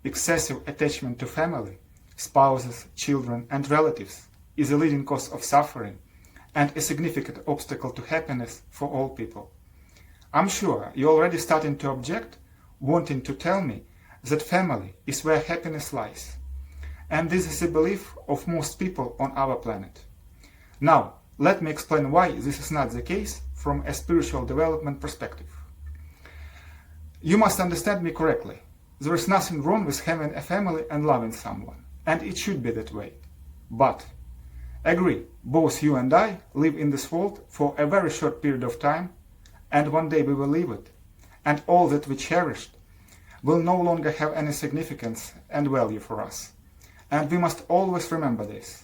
excessive attachment to family, spouses, children, and relatives is a leading cause of suffering and a significant obstacle to happiness for all people. I'm sure you're already starting to object, wanting to tell me that family is where happiness lies. And this is a belief of most people on our planet. Now, let me explain why this is not the case from a spiritual development perspective. You must understand me correctly. There is nothing wrong with having a family and loving someone, and it should be that way. But, agree, both you and I live in this world for a very short period of time, and one day we will leave it, and all that we cherished will no longer have any significance and value for us. And we must always remember this.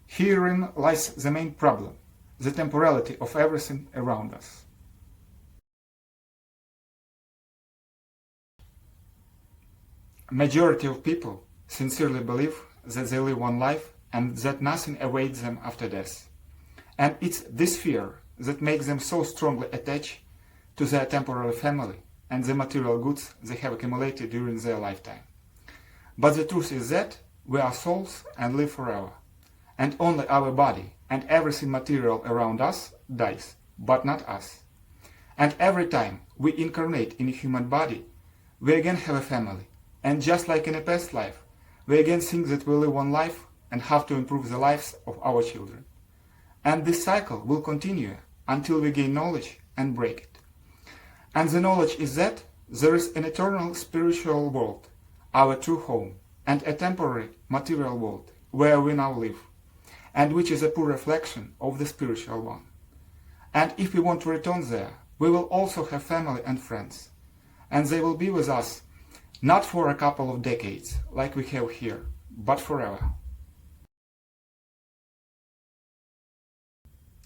Herein lies the main problem, the temporality of everything around us. Majority of people sincerely believe that they live one life and that nothing awaits them after death. And it's this fear that makes them so strongly attached to their temporary family and the material goods they have accumulated during their lifetime. But the truth is that we are souls and live forever, and only our body and everything material around us dies, but not us. And every time we incarnate in a human body, we again have a family, and just like in a past life, we again think that we live one life and have to improve the lives of our children. And this cycle will continue until we gain knowledge and break it. And the knowledge is that there is an eternal spiritual world, our true home, and a temporary material world where we now live, and which is a poor reflection of the spiritual one. And if we want to return there, we will also have family and friends, and they will be with us not for a couple of decades like we have here, but forever.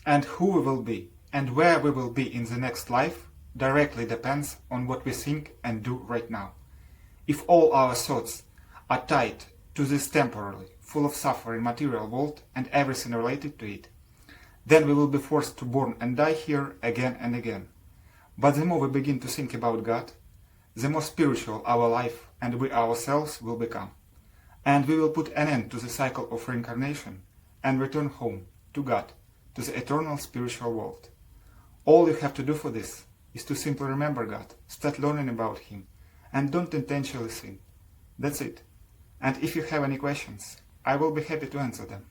And who we will be and where we will be in the next life directly depends on what we think and do right now. If all our thoughts are tied to this temporarily, full of suffering material world and everything related to it, then we will be forced to born and die here again and again. But the more we begin to think about God, the more spiritual our life and we ourselves will become. And we will put an end to the cycle of reincarnation and return home to God, to the eternal spiritual world. All you have to do for this is to simply remember God, start learning about Him, and don't intentionally sin. That's it. And if you have any questions, I will be happy to answer them.